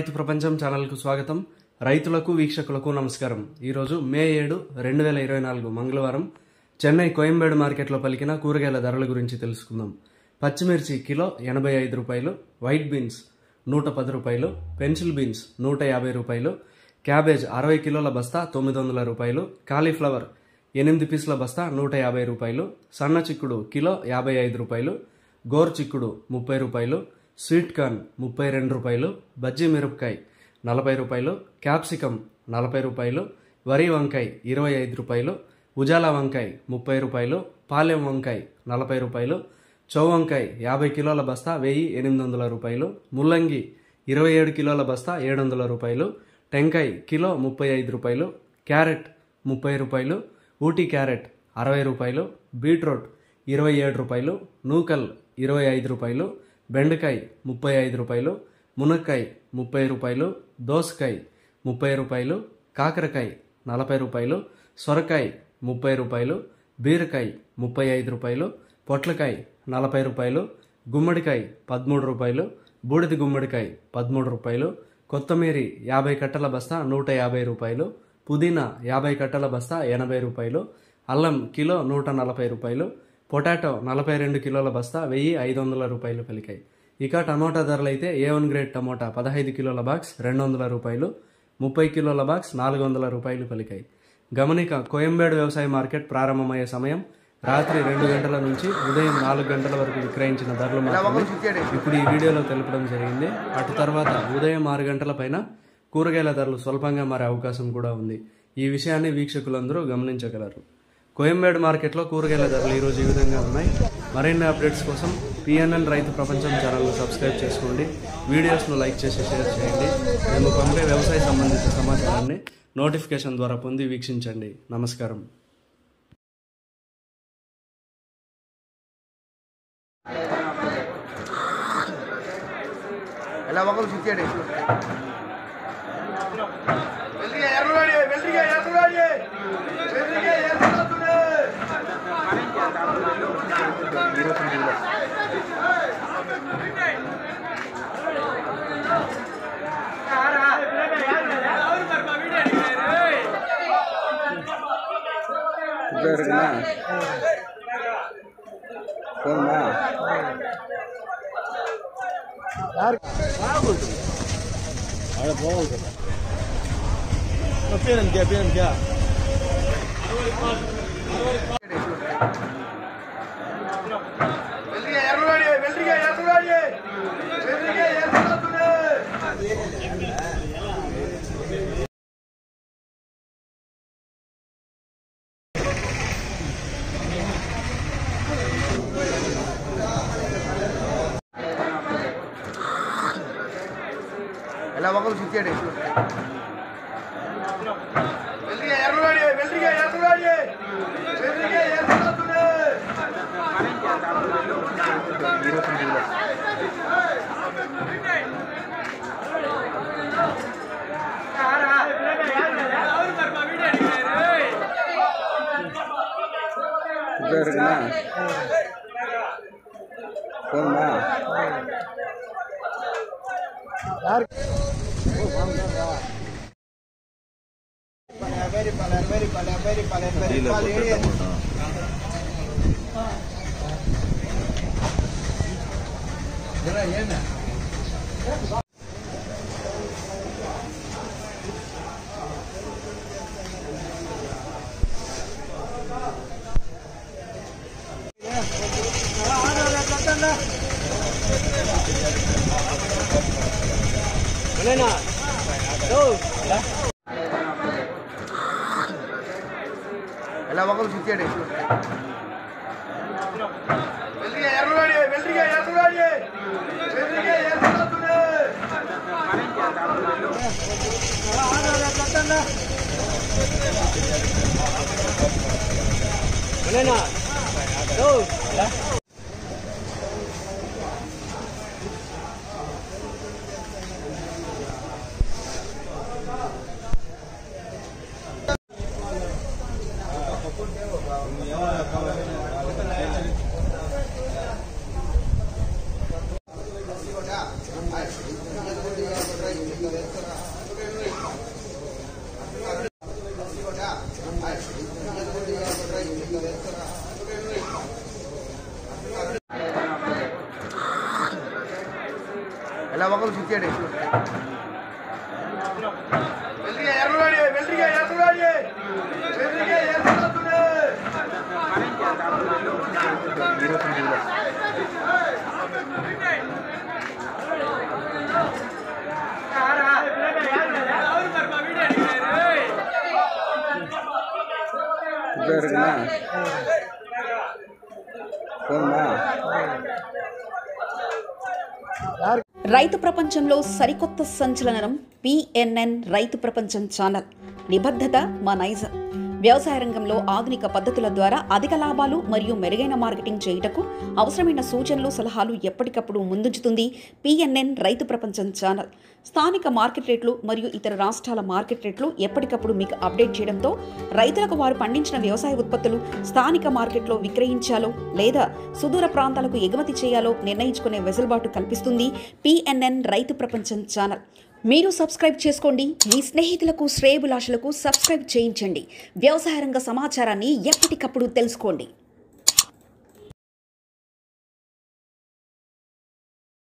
రైతు ప్రపంచం ఛానల్ కు స్వాగతం. రైతులకు వీక్షకులకు నమస్కారం. ఈ రోజు మే 7, 2024 మంగళవారం చెన్నై కోయంబేడు మార్కెట్లో పలికిన కూరగాయల ధరల గురించి తెలుసుకుందాం. పచ్చిమిర్చి కిలో 85 రూపాయలు, వైట్ బీన్స్ 110 రూపాయలు, పెన్సిల్ బీన్స్ 150 రూపాయలు, క్యాబేజ్ 60 కిలోల బస్తా 900 రూపాయలు, కాలీఫ్లవర్ 8 పీసుల బస్తా 150 రూపాయలు, సన్న చిక్కుడు కిలో 55 రూపాయలు, గోర్ చిక్కుడు 30 రూపాయలు, స్వీట్ కార్న్ 32 రూపాయలు, బజ్జీ మిరపకాయ 40 రూపాయలు, క్యాప్సికమ్ 40 రూపాయలు, వరి వంకాయ 25 రూపాయలు, ఉజాలా వంకాయ 30 రూపాయలు, పాలెం వంకాయ 40 రూపాయలు, చౌవంకాయ 50 కిలోల బస్తా 1800 రూపాయలు, ముల్లంగి 27 కిలోల బస్తా 700 రూపాయలు, టెంకాయ కిలో 35 రూపాయలు, క్యారెట్ 30 రూపాయలు, ఊటీ క్యారెట్ 60 రూపాయలు, బీట్రూట్ 27 రూపాయలు, నూకల్ 25 రూపాయలు, బెండకాయ 35 రూపాయలు, మునక్కాయ 30 రూపాయలు, దోసకాయ 30 రూపాయలు, కాకరకాయ 40 రూపాయలు, సొరకాయ 30 రూపాయలు, బీరకాయ 35 రూపాయలు, పొట్లకాయ 40 రూపాయలు, గుమ్మడికాయ 13 రూపాయలు, బూడిద గుమ్మడికాయ 13 రూపాయలు, కొత్తమీరి 50 కట్టల బస్తా 150 రూపాయలు, పుదీనా 50 కట్టల బస్తా 80 రూపాయలు, అల్లం కిలో 140 రూపాయలు, పొటాటో 42 కిలోల బస్తా 1500 రూపాయలు పలికాయి. ఇక టమోటా ధరలు అయితే A1 గ్రేడ్ టమోటా 15 కిలోల బాక్స్ 200 రూపాయలు, 30 కిలోల బాక్స్ 400 రూపాయలు పలికాయి. గమనిక, కోయంబేడు వ్యవసాయ మార్కెట్ ప్రారంభమయ్యే సమయం రాత్రి 2 గంటల నుంచి ఉదయం 4 గంటల వరకు విక్రయించిన ధరలు మాత్రమే ఇప్పుడు ఈ వీడియోలో తెలపడం జరిగింది. అటు తర్వాత ఉదయం 6 గంటల పైన కూరగాయల ధరలు స్వల్పంగా మారే అవకాశం కూడా ఉంది. ఈ విషయాన్ని వీక్షకులందరూ గమనించగలరు. కోయంబేడు మార్కెట్లో కూరగాయల ధరలు ఈరోజు ఈ విధంగా ఉన్నాయి. మరిన్ని అప్డేట్స్ కోసం PNN రైతు ప్రపంచం ఛానల్ను సబ్స్క్రైబ్ చేసుకోండి. వీడియోస్ను లైక్ చేసి షేర్ చేయండి. మేము పంపే వ్యవసాయ సంబంధిత సమాచారాన్ని నోటిఫికేషన్ ద్వారా పొంది వీక్షించండి. నమస్కారం. ఎలా ఒకరు చూచాడు రైతు ప్రపంచంలో సరికొత్త సంచలనం పిఎన్ఎన్ రైతు ప్రపంచం ఛానల్. నిబద్ధత మా నైజం. వ్యవసాయ రంగంలో ఆధునిక పద్ధతుల ద్వారా అధిక లాభాలు మరియు మెరుగైన మార్కెటింగ్ చేయుటకు అవసరమైన సూచనలు సలహాలు ఎప్పటికప్పుడు ముందుంచుతుంది పిఎన్ఎన్ రైతు ప్రపంచం ఛానల్. స్థానిక మార్కెట్ రేట్లు మరియు ఇతర రాష్ట్రాల మార్కెట్ రేట్లు ఎప్పటికప్పుడు మీకు అప్డేట్ చేయడంతో రైతులకు వారు పండించిన వ్యవసాయ ఉత్పత్తులు స్థానిక మార్కెట్లో విక్రయించాలో లేదా సుదూర ప్రాంతాలకు ఎగుమతి చేయాలో నిర్ణయించుకునే వెసులుబాటు కల్పిస్తుంది పిఎన్ఎన్ రైతు ప్రపంచం ఛానల్. మీరు సబ్స్క్రైబ్ చేసుకోండి. మీ స్నేహితులకు శ్రేయభిలాషులకు సబ్స్క్రైబ్ చేయించండి. వ్యవసాయ రంగ సమాచారాన్ని ఎప్పటికప్పుడు తెలుసుకోండి.